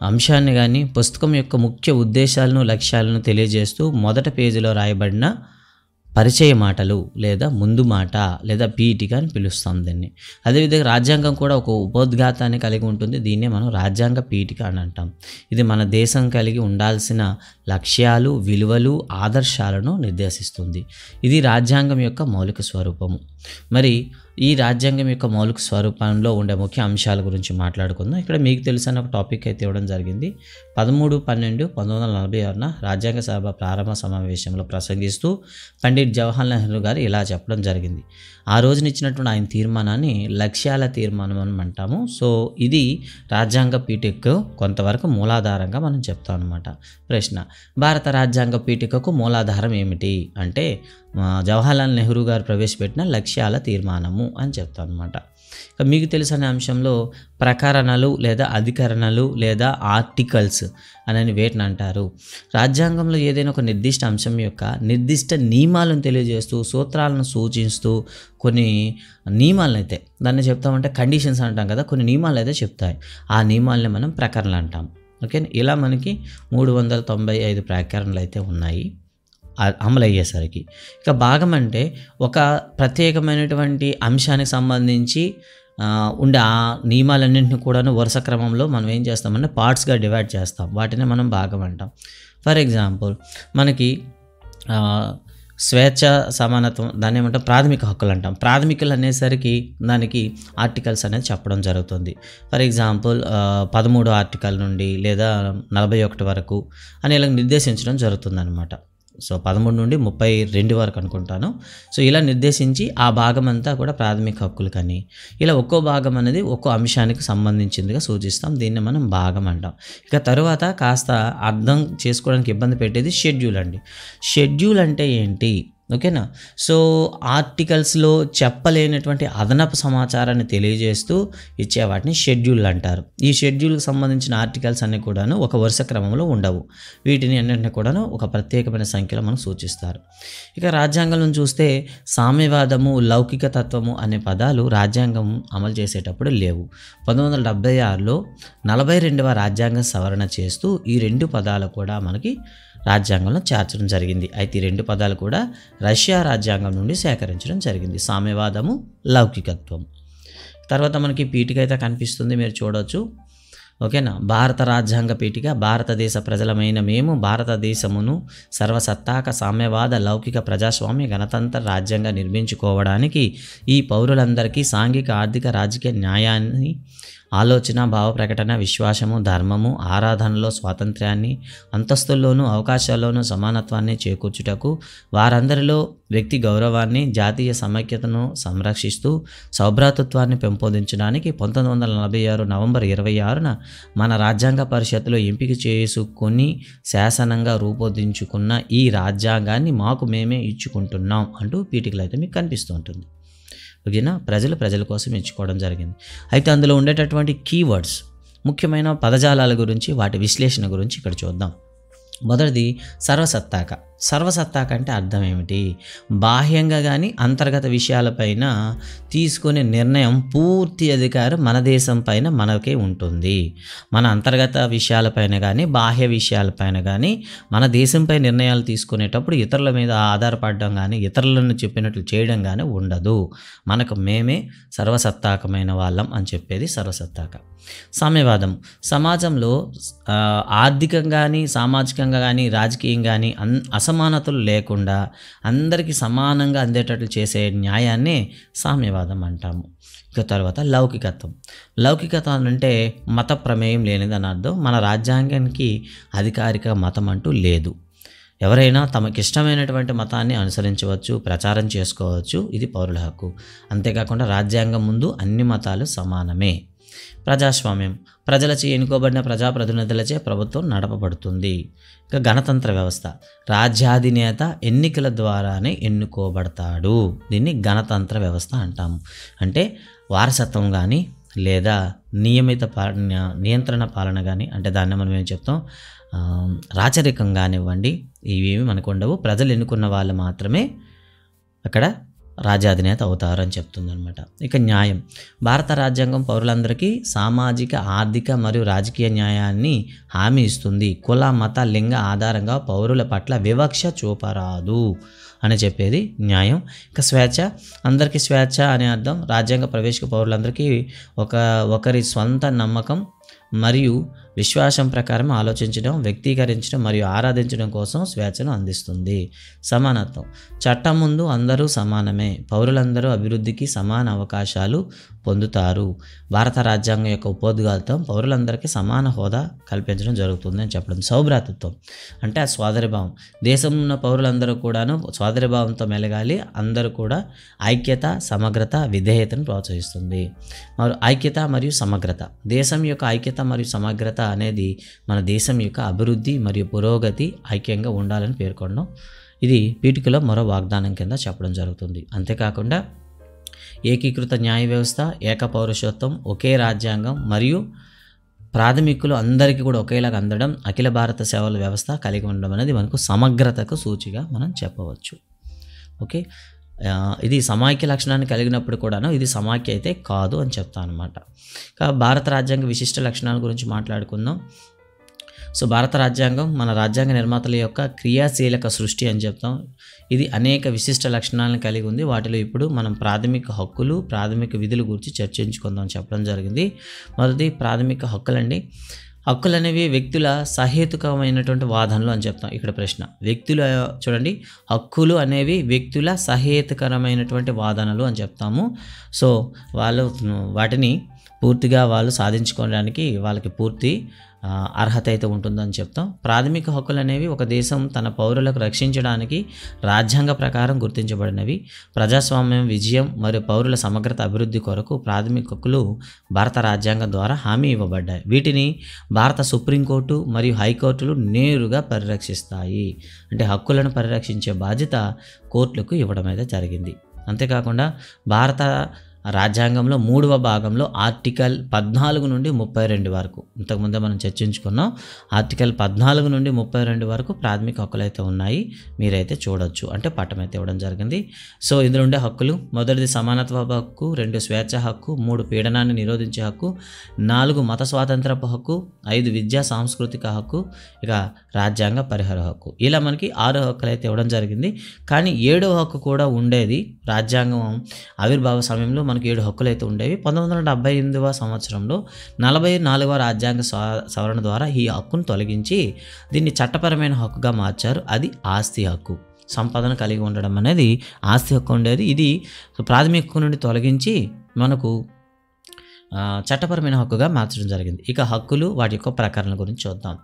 అంశాన్ని కానీ పుస్తకం యొక్క ముఖ్య ఉద్దేశాలను లక్ష్యాలను తెలియజేస్తూ మొదటి పేజీలో రాయబడిన పరిచయ మాటలు లేదా ముందు మాట లేదా పీఠిక అని పిలుస్తాం దీన్ని. అదేవిధంగా రాజ్యాంగం కూడా ఒక ఉపోద్ఘాతాన్ని కలిగి ఉంటుంది. దీన్నే మనం రాజ్యాంగ పీఠిక అని అంటాం. ఇది మన దేశం కలిగి ఉండాల్సిన లక్ష్యాలు, విలువలు, ఆదర్శాలను నిర్దేశిస్తుంది. ఇది రాజ్యాంగం యొక్క మౌలిక స్వరూపము. మరి ఈ రాజ్యాంగం యొక్క మౌలిక స్వరూపంలో ఉండే ముఖ్య అంశాల గురించి మాట్లాడుకుందాం. ఇక్కడ మీకు తెలిసిన ఒక టాపిక్ అయితే ఇవ్వడం జరిగింది. 13/12/1946న రాజ్యాంగ సభ ప్రారంభ సమావేశంలో ప్రసంగిస్తూ పండిట్ జవహర్లాల్ నెహ్రూ గారు ఇలా చెప్పడం జరిగింది. ఆ రోజున ఇచ్చినటువంటి ఆయన తీర్మానాన్ని లక్ష్యాల తీర్మానం అని అంటాము. సో ఇది రాజ్యాంగ పీఠికకు కొంతవరకు మూలాధారంగా మనం చెప్తాం అనమాట. ప్రశ్న: భారత రాజ్యాంగ పీఠికకు మూలాధారం ఏమిటి అంటే జవహర్లాల్ నెహ్రూ గారు ప్రవేశపెట్టిన లక్ష్యాల తీర్మానము అని చెప్తాం అనమాట. మీకు తెలిసిన అంశంలో ప్రకరణలు లేదా అధికరణలు లేదా ఆర్టికల్స్ అని వేటిని అంటారు. రాజ్యాంగంలో ఏదైనా ఒక నిర్దిష్ట అంశం యొక్క నిర్దిష్ట నియమాలను తెలియజేస్తూ సూత్రాలను సూచిస్తూ కొన్ని నియమాలను అయితే దాన్ని చెప్తామంటే కండిషన్స్ అంటాం కదా, కొన్ని నియమాలు అయితే చెప్తాయి. ఆ నియమాలని మనం ప్రకరణలు అంటాం. ఓకే, ఇలా మనకి 395 ప్రకరణలు అయితే ఉన్నాయి అమలు అయ్యేసరికి. ఇక భాగం అంటే ఒక ప్రత్యేకమైనటువంటి అంశానికి సంబంధించి ఉండే ఆ నియమాలన్నింటినీ కూడాను వరుస క్రమంలో మనం ఏం చేస్తామంటే పార్ట్స్గా డివైడ్ చేస్తాం. వాటిని మనం భాగం అంటాం. ఫర్ ఎగ్జాంపుల్ మనకి స్వేచ్ఛ, సమానత్వం దాన్ని ఏమంటాం ప్రాథమిక హక్కులు అంటాం. ప్రాథమికలు అనేసరికి దానికి ఆర్టికల్స్ అనేది చెప్పడం జరుగుతుంది. ఫర్ ఎగ్జాంపుల్ 13 ఆర్టికల్ నుండి లేదా 41 వరకు అని ఇలా నిర్దేశించడం జరుగుతుంది అనమాట. సో 13 నుండి 32 వరకు అనుకుంటాను. సో ఇలా నిర్దేశించి ఆ భాగం అంతా కూడా ప్రాథమిక హక్కులు కానీ ఇలా ఒక్కో భాగం అనేది ఒక్కో అంశానికి సంబంధించిందిగా సూచిస్తాం. దీన్ని మనం భాగం అంటాం. ఇక తరువాత కాస్త అర్థం చేసుకోవడానికి ఇబ్బంది పెట్టేది షెడ్యూల్ అండి. షెడ్యూల్ అంటే ఏంటి? ఓకేనా. సో ఆర్టికల్స్లో చెప్పలేనటువంటి అదనపు సమాచారాన్ని తెలియజేస్తూ ఇచ్చే వాటిని షెడ్యూల్ అంటారు. ఈ షెడ్యూల్కి సంబంధించిన ఆర్టికల్స్ అన్నీ కూడాను ఒక వరుస క్రమంలో ఉండవు. వీటిని అన్నింటినీ కూడాను ఒక ప్రత్యేకమైన సంఖ్యలో మనం సూచిస్తారు. ఇక రాజ్యాంగంలో చూస్తే సామ్యవాదము, లౌకిక తత్వము అనే పదాలు రాజ్యాంగం అమలు చేసేటప్పుడు లేవు. 1976లో 42వ రాజ్యాంగ సవరణ చేస్తూ ఈ 2 పదాలు కూడా మనకి రాజ్యాంగంలో చేర్చడం జరిగింది. అయితే ఈ 2 పదాలు కూడా రష్యా రాజ్యాంగం నుండి సేకరించడం జరిగింది. సామ్యవాదము, లౌకికత్వం. తర్వాత మనకి పీఠిక అయితే కనిపిస్తుంది, మీరు చూడవచ్చు. ఓకేనా. భారత రాజ్యాంగ పీఠిక: భారతదేశ ప్రజలమైన మేము భారతదేశమును సర్వసత్తాక సామ్యవాద లౌకిక ప్రజాస్వామ్య గణతంత్ర రాజ్యంగా నిర్మించుకోవడానికి ఈ పౌరులందరికీ సాంఘిక, ఆర్థిక, రాజకీయ న్యాయాన్ని, ఆలోచన, భావ ప్రకటన, విశ్వాసము, ధర్మము, ఆరాధనలో స్వాతంత్ర్యాన్ని, అంతస్తుల్లోనూ అవకాశాల్లోనూ సమానత్వాన్ని చేకూర్చుటకు, వారందరిలో వ్యక్తి గౌరవాన్ని, జాతీయ సమైక్యతను సంరక్షిస్తూ సౌభ్రాతృత్వాన్ని పెంపొందించడానికి 1946 నవంబర్ 26న మన రాజ్యాంగ పరిషత్తులో ఎంపిక చేసుకొని శాసనంగా రూపొందించుకున్న ఈ రాజ్యాంగాన్ని మాకు మేమే ఇచ్చుకుంటున్నాం అంటూ పీఠికలు అయితే మీకు కనిపిస్తూ ఉంటుంది. ఓకేనా. ప్రజల కోసం ఎంచుకోవడం జరిగింది. అయితే అందులో ఉండేటటువంటి కీవర్డ్స్, ముఖ్యమైన పదజాలాల గురించి, వాటి విశ్లేషణ గురించి ఇక్కడ చూద్దాం. మొదటిది సర్వసత్తాక. సర్వసత్తాక అంటే అర్థం ఏమిటి? బాహ్యంగా కానీ అంతర్గత విషయాలపైన తీసుకునే నిర్ణయం పూర్తి అధికారం మన దేశం పైన మనకే ఉంటుంది. మన అంతర్గత విషయాలపైన కానీ బాహ్య విషయాలపైన కానీ మన దేశంపై నిర్ణయాలు తీసుకునేటప్పుడు ఇతరుల మీద ఆధారపడడం కానీ ఇతరులను చెప్పినట్లు చేయడం కానీ ఉండదు. మనకు మేమే సర్వసత్తాకమైన వాళ్ళం అని చెప్పేది సర్వసత్తాక. సామ్యవాదం సమాజంలో ఆర్థికంగా కానీ సామాజికంగా కానీ రాజకీయంగా కానీ అసమానతలు లేకుండా అందరికీ సమానంగా అందేటట్లు చేసే న్యాయాన్నే సామ్యవాదం అంటాము. ఇక తర్వాత లౌకికత్వం అంటే మత ప్రమేయం లేనిదని అర్థం. మన రాజ్యాంగానికి అధికారిక మతం అంటూ లేదు. ఎవరైనా తమకిష్టమైనటువంటి మతాన్ని అనుసరించవచ్చు, ప్రచారం చేసుకోవచ్చు. ఇది పౌరుల హక్కు. అంతేకాకుండా రాజ్యాంగం ముందు అన్ని మతాలు సమానమే. ప్రజాస్వామ్యం ప్రజలచే ఎన్నుకోబడిన ప్రజాప్రతినిధులచే ప్రభుత్వం నడపబడుతుంది. ఇక గణతంత్ర వ్యవస్థ రాజ్యాధినేత ఎన్నికల ద్వారానే ఎన్నుకోబడతాడు. దీన్ని గణతంత్ర వ్యవస్థ అంటాము. అంటే వారసత్వం కానీ లేదా నియంత్రణ పాలన కానీ, అంటే దాన్ని మనం ఏం చెప్తాం, రాచరికం కానివ్వండి, ఇవేమి మనకు ఉండవు. ప్రజలు ఎన్నుకున్న వాళ్ళు మాత్రమే అక్కడ రాజ్యాధినేత అవుతారు అని చెప్తుందనమాట. ఇక న్యాయం భారత రాజ్యాంగం పౌరులందరికీ సామాజిక, ఆర్థిక మరియు రాజకీయ న్యాయాన్ని హామీ ఇస్తుంది. కుల, మత, లింగ ఆధారంగా పౌరుల పట్ల వివక్ష చూపరాదు అని చెప్పేది న్యాయం. ఇక స్వేచ్ఛ అందరికీ స్వేచ్ఛ అనే అర్థం. రాజ్యాంగ ప్రవేశిక పౌరులందరికీ ఒకరి స్వంత నమ్మకం మరియు విశ్వాసం ప్రకారం ఆలోచించడం, వ్యక్తీకరించడం మరియు ఆరాధించడం కోసం స్వేచ్ఛను అందిస్తుంది. సమానత్వం చట్టం ముందు అందరూ సమానమే. పౌరులందరూ అభివృద్ధికి సమాన అవకాశాలు పొందుతారు. భారత రాజ్యాంగం యొక్క ఉపోద్ఘాతం పౌరులందరికీ సమాన హోదా కల్పించడం జరుగుతుంది అని చెప్పడం. సౌభ్రాతృత్వం అంటే ఆ సోదరిభావం. దేశంలో ఉన్న పౌరులందరూ కూడాను సోదరిభావంతో మెలగాలి. అందరూ కూడా ఐక్యత, సమగ్రత, విధేయతను ప్రోత్సహిస్తుంది. మరి ఐక్యత మరియు సమగ్రత దేశం యొక్క ఐక్యత మరియు సమగ్రత అనేది మన దేశం యొక్క అభివృద్ధి మరియు పురోగతి ఐక్యంగా ఉండాలని పేర్కొనడం. ఇది పీఠికలో మరో వాగ్దానం కింద చెప్పడం జరుగుతుంది. అంతేకాకుండా ఏకీకృత న్యాయ వ్యవస్థ, ఏకపౌరుషత్వం, ఒకే రాజ్యాంగం మరియు ప్రాథమికులు అందరికీ కూడా ఒకేలాగా అందడం, అఖిల భారత సేవల వ్యవస్థ కలిగి ఉండడం అనేది మనకు సమగ్రతకు సూచిగా మనం చెప్పవచ్చు. ఓకే, ఇది సమాఖ్య లక్షణాన్ని కలిగినప్పుడు కూడాను ఇది సమాఖ్య అయితే కాదు అని చెప్తాను అనమాట. భారత రాజ్యాంగ విశిష్ట లక్షణాల గురించి మాట్లాడుకుందాం. సో భారత రాజ్యాంగం మన రాజ్యాంగ నిర్మాతల యొక్క క్రియాశీలక సృష్టి అని చెప్తాం. ఇది అనేక విశిష్ట లక్షణాలను కలిగి ఉంది. వాటిలో ఇప్పుడు మనం ప్రాథమిక హక్కులు, ప్రాథమిక విధుల గురించి చర్చించుకుందాం చెప్పడం జరిగింది. మొదటి ప్రాథమిక హక్కులండి. హక్కులు అనేవి వ్యక్తుల సహేతుకమైనటువంటి వాదనలు అని చెప్తాం. ఇక్కడ ప్రశ్న వ్యక్తుల చూడండి, హక్కులు అనేవి వ్యక్తుల సహేతుకరమైనటువంటి వాదనలు అని చెప్తాము. సో వాటిని పూర్తిగా వాళ్ళు సాధించుకోవడానికి వాళ్ళకి పూర్తి అర్హత అయితే ఉంటుందని చెప్తాం. ప్రాథమిక హక్కులు అనేవి ఒక దేశం తన పౌరులకు రక్షించడానికి రాజ్యాంగ ప్రకారం గుర్తించబడినవి. ప్రజాస్వామ్యం విజయం మరియు పౌరుల సమగ్రత అభివృద్ధి కొరకు ప్రాథమిక హక్కులు భారత రాజ్యాంగం ద్వారా హామీ ఇవ్వబడ్డాయి. వీటిని భారత సుప్రీంకోర్టు మరియు హైకోర్టులు నేరుగా పరిరక్షిస్తాయి. అంటే హక్కులను పరిరక్షించే బాధ్యత కోర్టులకు ఇవ్వడం అయితే జరిగింది. అంతేకాకుండా భారత రాజ్యాంగంలో 3వ భాగంలో ఆర్టికల్ 14 నుండి 32 వరకు ఇంతకుముందే మనం చర్చించుకున్నాం. ఆర్టికల్ 14 నుండి 32 వరకు ప్రాథమిక హక్కులు అయితే ఉన్నాయి. మీరైతే చూడొచ్చు, అంటే పట్టం అయితే ఇవ్వడం జరిగింది. సో ఇందులో ఉండే హక్కులు: మొదటిది సమానత్వ హక్కు, 2 స్వేచ్ఛ హక్కు, 3 పీడనాన్ని నిరోధించే హక్కు, 4 మత స్వాతంత్రపు హక్కు, 5 విద్యా సాంస్కృతిక హక్కు, ఇక రాజ్యాంగ పరిహార హక్కు. ఇలా మనకి 6 హక్కులు అయితే ఇవ్వడం జరిగింది. కానీ 7వ హక్కు కూడా ఉండేది. రాజ్యాంగం ఆవిర్భావ సమయంలో మనకి 7 హక్కులు అయితే ఉండేవి. 1978వ సంవత్సరంలో 44వ రాజ్యాంగ సవరణ ద్వారా ఈ హక్కును తొలగించి దీన్ని చట్టపరమైన హక్కుగా మార్చారు. అది ఆస్తి హక్కు. సంపదన కలిగి ఉండడం అనేది ఆస్తి హక్కు ఉండేది. ఇది ప్రాథమిక హక్కు నుండి తొలగించి మనకు చట్టపరమైన హక్కుగా మార్చడం జరిగింది. ఇక హక్కులు, వాటి యొక్క ప్రకరణల గురించి చూద్దాం.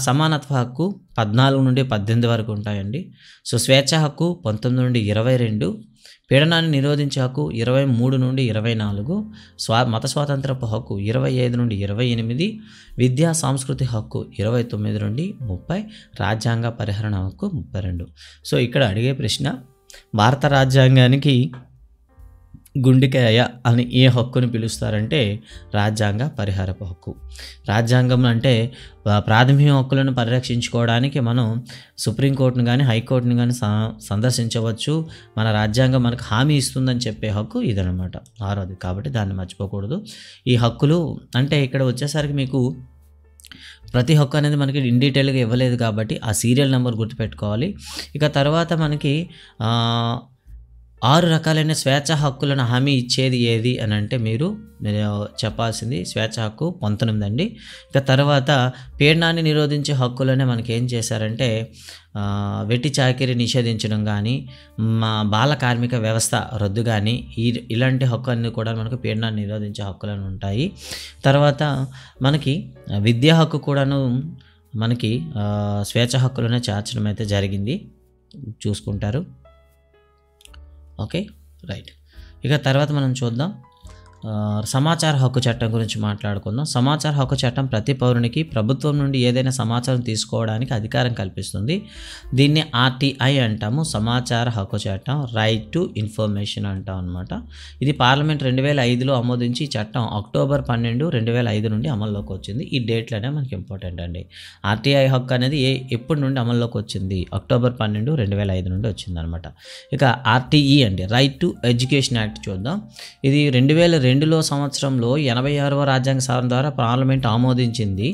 సమానత్వ హక్కు 14 నుండి 18 వరకు ఉంటాయండి. సో స్వేచ్ఛ హక్కు 19 నుండి 22, పీడనాన్ని నిరోధించే హక్కు 23 నుండి 24, మత స్వాతంత్రపు హక్కు 25 నుండి 28, విద్యా సాంస్కృతిక హక్కు 29 నుండి 30, రాజ్యాంగ పరిహరణ హక్కు 32. సో ఇక్కడ అడిగే ప్రశ్న, భారత రాజ్యాంగానికి గుండెకాయ అని ఏ హక్కుని పిలుస్తారంటే రాజ్యాంగ పరిహారపు హక్కు. రాజ్యాంగం అంటే ప్రాథమిక హక్కులను పరిరక్షించుకోవడానికి మనం సుప్రీంకోర్టును కానీ హైకోర్టును కానీ సందర్శించవచ్చు. మన రాజ్యాంగం మనకు హామీ ఇస్తుందని చెప్పే హక్కు ఇదనమాట, ఆరోది. కాబట్టి దాన్ని మర్చిపోకూడదు. ఈ హక్కులు అంటే ఇక్కడ వచ్చేసరికి మీకు ప్రతి హక్కు అనేది మనకి ఇన్ డీటెయిల్గా ఇవ్వలేదు కాబట్టి ఆ సీరియల్ నెంబర్ గుర్తుపెట్టుకోవాలి. ఇక తర్వాత మనకి 6 రకాలైన స్వేచ్ఛ హక్కులను హామీ ఇచ్చేది ఏది అని అంటే మీరు చెప్పాల్సింది స్వేచ్ఛ హక్కు 19 అండి. ఇక తర్వాత పీడనాన్ని నిరోధించే హక్కులనే మనకి ఏం చేశారంటే వెట్టి చాకిరీ నిషేధించడం కానీ, బాల కార్మిక వ్యవస్థ రద్దు కానీ, ఇలాంటి హక్కు అన్నీ కూడా మనకు పీడనాన్ని నిరోధించే హక్కులను ఉంటాయి. తర్వాత మనకి విద్యా హక్కు కూడాను మనకి స్వేచ్ఛ హక్కులనే చేర్చడం అయితే జరిగింది, చూసుకుంటారు. Okay, right. ఇక తర్వాత మనం చూద్దాం సమాచార హక్కు చట్టం గురించి మాట్లాడుకుందాం. సమాచార హక్కు చట్టం ప్రతి పౌరునికి ప్రభుత్వం నుండి ఏదైనా సమాచారం తీసుకోవడానికి అధికారం కల్పిస్తుంది. దీన్ని ఆర్టీఐ అంటాము, సమాచార హక్కు చట్టం, రైట్ టు ఇన్ఫర్మేషన్ అంటాం అనమాట. ఇది పార్లమెంట్ 2005లో ఆమోదించి చట్టం అక్టోబర్ 12, 2005 నుండి అమల్లోకి వచ్చింది. ఈ డేట్లనే మనకి ఇంపార్టెంట్ అండి. ఆర్టీఐ హక్కు అనేది ఎప్పటి నుండి అమల్లోకి వచ్చింది? అక్టోబర్ 12, 2005 నుండి వచ్చింది అనమాట. ఇక ఆర్టీఈ అండి, రైట్ టు ఎడ్యుకేషన్ యాక్ట్ చూద్దాం. ఇది 2002లో సంవత్సరంలో 86వ రాజ్యాంగ సవరణ ద్వారా పార్లమెంట్ ఆమోదించింది.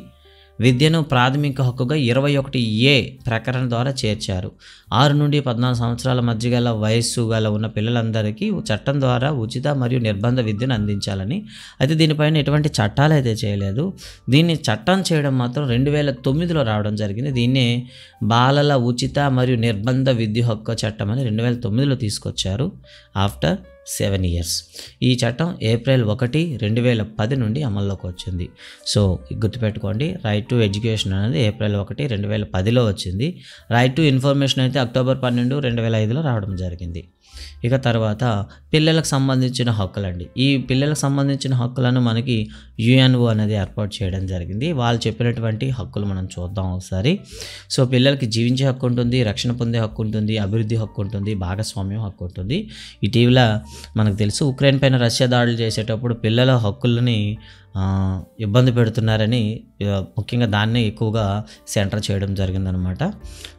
విద్యను ప్రాథమిక హక్కుగా 21A ప్రకటన ద్వారా చేర్చారు. 6 నుండి 14 సంవత్సరాల మధ్య గల వయస్సు గల ఉన్న పిల్లలందరికీ చట్టం ద్వారా ఉచిత మరియు నిర్బంధ విద్యను అందించాలని. అయితే దీనిపైన ఎటువంటి చట్టాలు అయితే చేయలేదు. దీన్ని చట్టం చేయడం మాత్రం 2009లో రావడం జరిగింది. దీన్నే బాలల ఉచిత మరియు నిర్బంధ విద్య హక్కు చట్టం అని 2009లో తీసుకొచ్చారు ఆఫ్టర్ 7 years. ఈ చట్టం ఏప్రిల్ 1, 2010 నుండి అమల్లోకి వచ్చింది. సో గుర్తుపెట్టుకోండి, రైట్ టు ఎడ్యుకేషన్ అనేది ఏప్రిల్ 1, 2010లో వచ్చింది. రైట్ టు ఇన్ఫర్మేషన్ అయితే అక్టోబర్ 12, 2005లో రావడం జరిగింది. ఇక తర్వాత పిల్లలకు సంబంధించిన హక్కులండి. ఈ పిల్లలకు సంబంధించిన హక్కులను మనకి యుఎన్ఓ అనేది ఏర్పాటు చేయడం జరిగింది. వాళ్ళు చెప్పినటువంటి హక్కులు మనం చూద్దాం ఒకసారి. సో పిల్లలకి జీవించే హక్కు ఉంటుంది, రక్షణ పొందే హక్కు ఉంటుంది, అభివృద్ధి హక్కు ఉంటుంది, భాగస్వామ్యం హక్కు ఉంటుంది. ఇటీవల మనకు తెలుసు ఉక్రెయిన్ పైన రష్యా దాడులు చేసేటప్పుడు పిల్లల హక్కులని ఇబ్బంది పెడుతున్నారని ముఖ్యంగా దాన్ని ఎక్కువగా సెంటర్ చేయడం జరిగిందనమాట.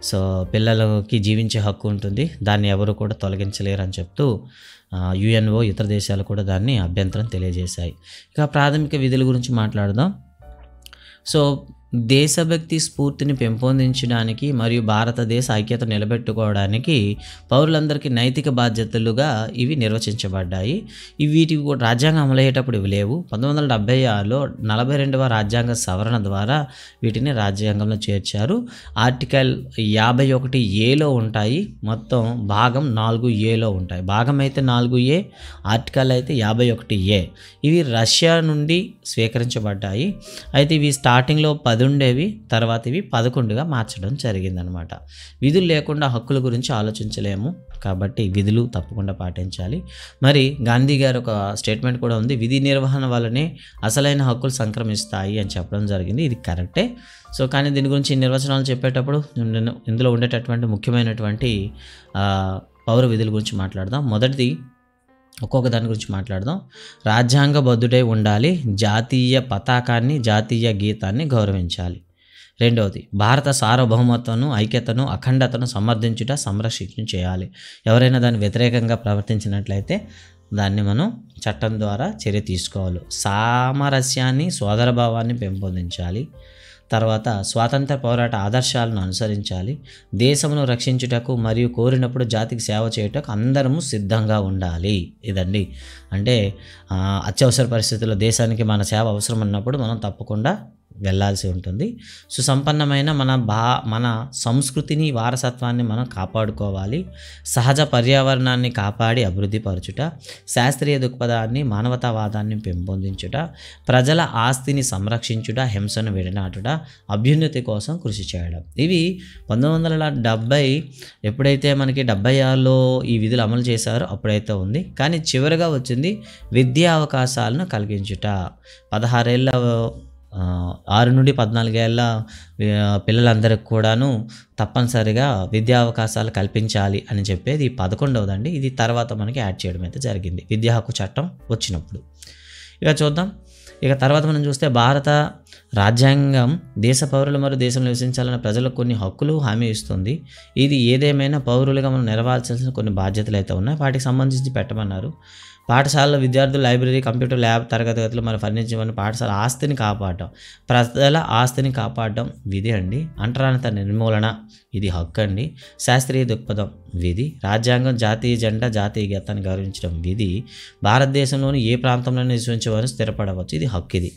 సో పిల్లలకి జీవించే హక్కు ఉంటుంది, దాన్ని ఎవరు కూడా తొలగించలేరు అని చెప్తూ యుఎన్ఓ ఇతర దేశాలు కూడా దాన్ని అభ్యంతరం తెలియజేశాయి. ఇక ప్రాథమిక విధుల గురించి మాట్లాడదాం. సో దేశభక్తి స్ఫూర్తిని పెంపొందించడానికి మరియు భారతదేశ ఐక్యత నిలబెట్టుకోవడానికి పౌరులందరికీ నైతిక బాధ్యతలుగా ఇవి నిర్వచించబడ్డాయి. వీటికి కూడా రాజ్యాంగం అమలయ్యేటప్పుడు ఇవి లేవు. 1976లో 42వ రాజ్యాంగ సవరణ ద్వారా వీటిని రాజ్యాంగంలో చేర్చారు. ఆర్టికల్ 51A ఉంటాయి, మొత్తం భాగం 4Aలో ఉంటాయి. భాగం అయితే 4A, ఆర్టికల్ అయితే 51A. ఇవి రష్యా నుండి స్వీకరించబడ్డాయి. అయితే ఇవి స్టార్టింగ్లో 10 ఉండేవి, తర్వాత ఇవి 11గా మార్చడం జరిగిందనమాట. విధులు లేకుండా హక్కుల గురించి ఆలోచించలేము కాబట్టి విధులు తప్పకుండా పాటించాలి. మరి గాంధీ గారు ఒక స్టేట్మెంట్ కూడా ఉంది, విధి నిర్వహణ వల్లనే అసలైన హక్కులు సంక్రమిస్తాయి అని చెప్పడం జరిగింది. ఇది కరెక్టే. సో కానీ దీని గురించి నిర్వచనాలు చెప్పేటప్పుడు ఇందులో ఉండేటటువంటి ముఖ్యమైనటువంటి పౌర విధుల గురించి మాట్లాడదాం. మొదటిది ఒక్కొక్క దాని గురించి మాట్లాడదాం. రాజ్యాంగబద్ధుడై ఉండాలి, జాతీయ పతాకాన్ని, జాతీయ గీతాన్ని గౌరవించాలి. రెండవది భారత సార్వభౌమత్వను, ఐక్యతను, అఖండతను సమర్థించుట, సంరక్షించడం చేయాలి. ఎవరైనా దాన్ని వ్యతిరేకంగా ప్రవర్తించినట్లయితే దాన్ని మనం చట్టం ద్వారా చర్య తీసుకోవాలి. సామరస్యాన్ని, సోదరభావాన్ని పెంపొందించాలి. తర్వాత స్వాతంత్ర పోరాట ఆదర్శాలను అనుసరించాలి. దేశమును రక్షించుటకు మరియు కోరినప్పుడు జాతికి సేవ చేయుటకు అందరము సిద్ధంగా ఉండాలి. ఇదండి, అంటే అత్యవసర పరిస్థితుల్లో దేశానికి మన సేవ అవసరం ఉన్నప్పుడు మనం తప్పకుండా వెళ్ళాల్సి ఉంటుంది. సుసంపన్నమైన మన సంస్కృతిని, వారసత్వాన్ని మనం కాపాడుకోవాలి. సహజ పర్యావరణాన్ని కాపాడి అభివృద్ధి పరచుట, శాస్త్రీయ దృక్పథాన్ని, మానవతావాదాన్ని పెంపొందించుట, ప్రజల ఆస్తిని సంరక్షించుట, హింసను విడనాటుట, అభ్యున్నతి కోసం కృషి చేయడం. ఇవి 1970 ఎప్పుడైతే మనకి 76లో ఈ విధులు అమలు చేశారో అప్పుడైతే ఉంది. కానీ చివరిగా వచ్చింది విద్యా అవకాశాలను కలిగించుట. 16 ఏళ్ళ 6 నుండి 14 ఏళ్ల పిల్లలందరికి కూడాను తప్పనిసరిగా విద్యా అవకాశాలు కల్పించాలి అని చెప్పేది 11వదండి. ఇది తర్వాత మనకి యాడ్ చేయడం అయితే జరిగింది విద్యా హక్కు చట్టం వచ్చినప్పుడు. ఇక చూద్దాం. ఇక తర్వాత మనం చూస్తే భారత రాజ్యాంగం దేశ పౌరులు మరియు దేశంలో నివసించాలన్న ప్రజలకు కొన్ని హక్కులు హామీ ఇస్తుంది. ఇది ఏదేమైనా పౌరులుగా మనం నెరవేర్చాల్సిన కొన్ని బాధ్యతలు అయితే ఉన్నాయి. వాటికి సంబంధించి పెట్టమన్నారు. పాఠశాలలో విద్యార్థులు లైబ్రరీ, కంప్యూటర్ ల్యాబ్, తరగతి గదులు మరి ఫర్నిచర్, పాఠశాల ఆస్తిని కాపాడడం, ప్రజల ఆస్తిని కాపాడడం విధి అండి. అంటరానిత నిర్మూలన ఇది హక్కు అండి. శాస్త్రీయ దృక్పథం విధి. రాజ్యాంగం జాతీయ జెండా, జాతీయ గీతాన్ని గౌరవించడం విధి. భారతదేశంలోని ఏ ప్రాంతంలో నివసించేవారు స్థిరపడవచ్చు ఇది హక్కు. ఇది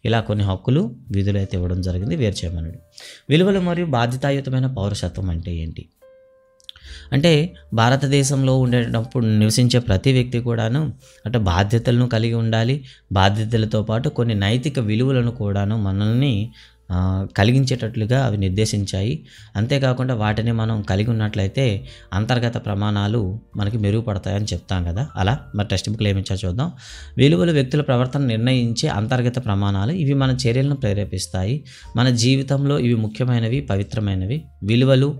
ఇలా కొన్ని హక్కులు విధులు అయితే ఇవ్వడం జరిగింది. వేరు చేయమన్నాడు. విలువలు మరియు బాధ్యతాయుతమైన పౌరసత్వం అంటే ఏంటి అంటే భారతదేశంలో ఉండేటప్పుడు నివసించే ప్రతి వ్యక్తి కూడాను అంటే బాధ్యతలను కలిగి ఉండాలి. బాధ్యతలతో పాటు కొన్ని నైతిక విలువలను కూడాను మనల్ని కలిగించేటట్లుగా అవి నిర్దేశించాయి. అంతేకాకుండా వాటిని మనం కలిగి ఉన్నట్లయితే అంతర్గత ప్రమాణాలు మనకి మెరుగుపడతాయని చెప్తాం కదా. అలా మరి టెక్స్ట్ బుక్లో ఏమిచ్చా చూద్దాం. విలువలు వ్యక్తుల ప్రవర్తన నిర్ణయించే అంతర్గత ప్రమాణాలు. ఇవి మన చర్యలను ప్రేరేపిస్తాయి. మన జీవితంలో ఇవి ముఖ్యమైనవి, పవిత్రమైనవి. విలువలు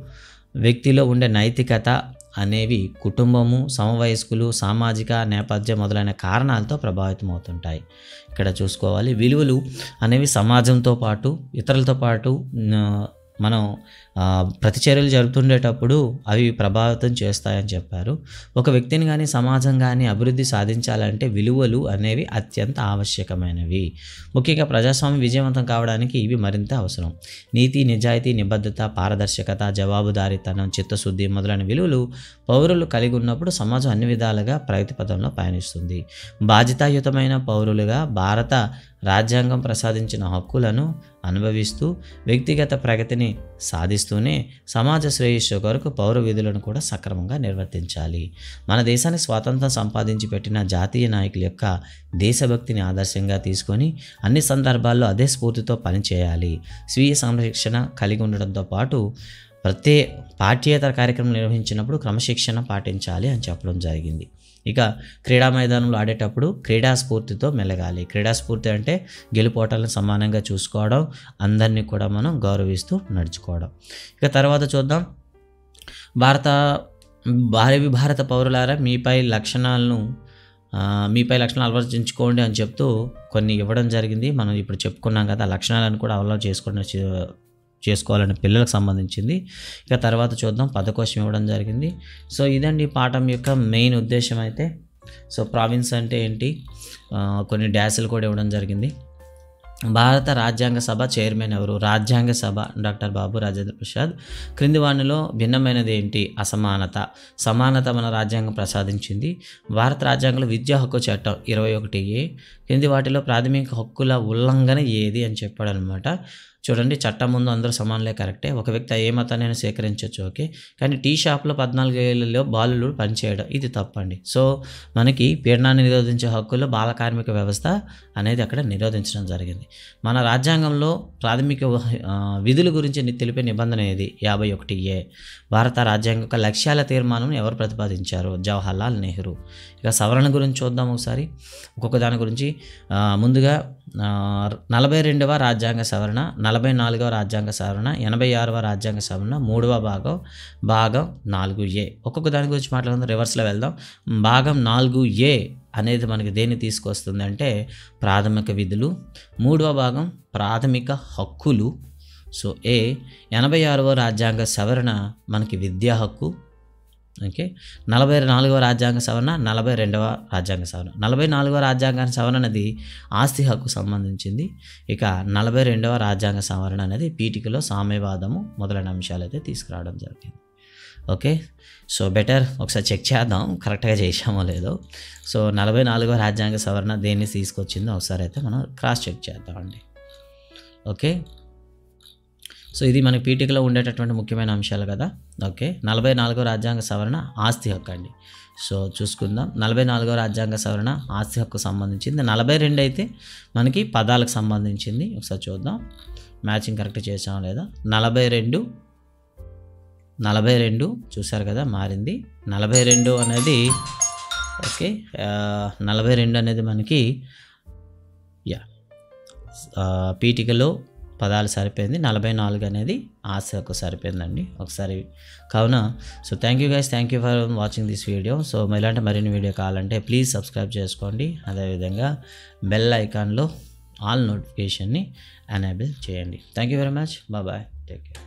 వ్యక్తిలో ఉండే నైతికత అనేవి కుటుంబము, సమవయస్కులు, సామాజిక నేపథ్యం మొదలైన కారణాలతో ప్రభావితం అవుతుంటాయి. ఇక్కడ చూసుకోవాలి. విలువలు అనేవి సమాజంతో పాటు ఇతరులతో పాటు మనం ప్రతిచర్యలు జరుపుతుండేటప్పుడు అవి ప్రభావితం చేస్తాయని చెప్పారు. ఒక వ్యక్తిని కానీ సమాజం కానీ అభివృద్ధి సాధించాలంటే విలువలు అనేవి అత్యంత ఆవశ్యకమైనవి. ముఖ్యంగా ప్రజాస్వామ్యం విజయవంతం కావడానికి ఇవి మరింత అవసరం. నీతి, నిజాయితీ, నిబద్ధత, పారదర్శకత, జవాబుదారీతనం, చిత్తశుద్ధి మొదలైన విలువలు పౌరులు కలిగి ఉన్నప్పుడు సమాజం అన్ని విధాలుగా ప్రగతి పథంలో పయనిస్తుంది. బాధ్యతాయుతమైన పౌరులుగా భారత రాజ్యాంగం ప్రసాదించిన హక్కులను అనుభవిస్తూ వ్యక్తిగత ప్రగతిని సాధిస్తూనే సమాజ శ్రేయస్సు కొరకు పౌర విధులను కూడా సక్రమంగా నిర్వర్తించాలి. మన దేశానికి స్వాతంత్రం సంపాదించి పెట్టిన జాతీయ నాయకుల యొక్క దేశభక్తిని ఆదర్శంగా తీసుకొని అన్ని సందర్భాల్లో అదే స్ఫూర్తితో పనిచేయాలి. స్వీయ సంరక్షణ కలిగి ఉండడంతో పాటు పాఠ్యేతర కార్యక్రమం నిర్వహించినప్పుడు క్రమశిక్షణ పాటించాలి అని చెప్పడం జరిగింది. ఇక క్రీడా మైదానంలో ఆడేటప్పుడు క్రీడా స్ఫూర్తితో మెలగాలి. క్రీడా స్ఫూర్తి అంటే గెలుపోటాలను సమానంగా చూసుకోవడం, అందరినీ కూడా మనం గౌరవిస్తూ నడుచుకోవడం. ఇక తర్వాత చూద్దాం. భారత పౌరులారా మీపై లక్షణాలను అలవర్జించుకోండి అని చెప్తూ కొన్ని ఇవ్వడం జరిగింది. మనం ఇప్పుడు చెప్పుకున్నాం కదా, లక్షణాలను కూడా చేసుకోవాలని పిల్లలకు సంబంధించింది. ఇక తర్వాత చూద్దాం. పదకోశం ఇవ్వడం జరిగింది. సో ఇదండి పాఠం యొక్క మెయిన్ ఉద్దేశం అయితే. సో ప్రావిన్స్ అంటే ఏంటి, కొన్ని డాష్లు కూడా ఇవ్వడం జరిగింది. భారత రాజ్యాంగ సభ చైర్మన్ ఎవరు? రాజ్యాంగ సభ డాక్టర్ బాబు రాజేంద్ర ప్రసాద్. క్రింది వాటిలో భిన్నమైనది ఏంటి? అసమానత. సమానత మన రాజ్యాంగం ప్రసాదించింది. భారత రాజ్యాంగంలో విద్యా హక్కు చట్టం 21A. క్రింది వాటిలో ప్రాథమిక హక్కుల ఉల్లంఘన ఏది అని చెప్పాడు అనమాట. చూడండి, చట్టం ముందు అందరూ సమానులే, కరెక్టే. ఒక వ్యక్తి ఏ మతాన్ని స్వీకరించవచ్చు, ఓకే. కానీ టీ షాప్లో 14 ఏళ్ళలో బాలులు పనిచేయడం ఇది తప్పండి. సో మనకి పీడనాన్ని నిరోధించే హక్కులు, బాల కార్మిక వ్యవస్థ అనేది అక్కడ నిరోధించడం జరిగింది. మన రాజ్యాంగంలో ప్రాథమిక విధుల గురించి తెలిపే నిబంధన ఏది? 51A. భారత రాజ్యాంగం యొక్క లక్ష్యాల తీర్మానం ఎవరు ప్రతిపాదించారు? జవహర్లాల్ నెహ్రూ. ఇక సవరణ గురించి చూద్దాం ఒకసారి, ఒక్కొక్క దాని గురించి. ముందుగా 42వ రాజ్యాంగ సవరణ, 44వ రాజ్యాంగ సవరణ, 86వ రాజ్యాంగ సవరణ, 3వ భాగం 4A. ఒక్కొక్క దాని గురించి మాట్లాడుకుందాం. రివర్స్లో వెళ్దాం. భాగం 4A అనేది మనకి దేన్ని తీసుకొస్తుంది అంటే ప్రాథమిక విధులు. 3వ భాగం ప్రాథమిక హక్కులు. సో 86వ రాజ్యాంగ సవరణ మనకి విద్యా హక్కు, ఓకే. 44వ రాజ్యాంగ సవరణ, 42వ రాజ్యాంగ సవరణ. 44వ రాజ్యాంగ సవరణ అనేది ఆస్తి హక్కు సంబంధించింది. ఇక 42వ రాజ్యాంగ సవరణ అనేది పీఠికలో సామ్యవాదము మొదలైన అంశాలు అయితే తీసుకురావడం జరిగింది, ఓకే. సో బెటర్ ఒకసారి చెక్ చేద్దాం కరెక్ట్గా చేసామో లేదో. సో 44వ రాజ్యాంగ సవరణ దేన్ని తీసుకొచ్చిందో ఒకసారి అయితే మనం క్రాస్ చెక్ చేద్దామండి, ఓకే. సో ఇది మనకి పీఠికలో ఉండేటటువంటి ముఖ్యమైన అంశాలు కదా, ఓకే. 44వ రాజ్యాంగ సవరణ ఆస్తి హక్కు అండి. సో చూసుకుందాం. 44వ రాజ్యాంగ సవరణ ఆస్తి హక్కు సంబంధించింది. 42 అయితే మనకి పదాలకు సంబంధించింది. ఒకసారి చూద్దాం మ్యాచింగ్ కరెక్ట్ చేసాం లేదా. 42 చూసారు కదా, మారింది. 42 అనేది ఓకే. 42 అనేది మనకి పీఠికలో పదాలు సరిపోయింది, 44 అనేది ఆశకు సరిపోయిందండి ఒకసారి. కావున so thank you guys, thank you for watching this video. So ఇలాంటి మరిన్ని వీడియో కావాలంటే ప్లీజ్ సబ్స్క్రైబ్ చేసుకోండి. అదేవిధంగా బెల్ ఐకాన్లో ఆల్ నోటిఫికేషన్ని ఎనేబుల్ చేయండి. Thank you very much, bye, take care.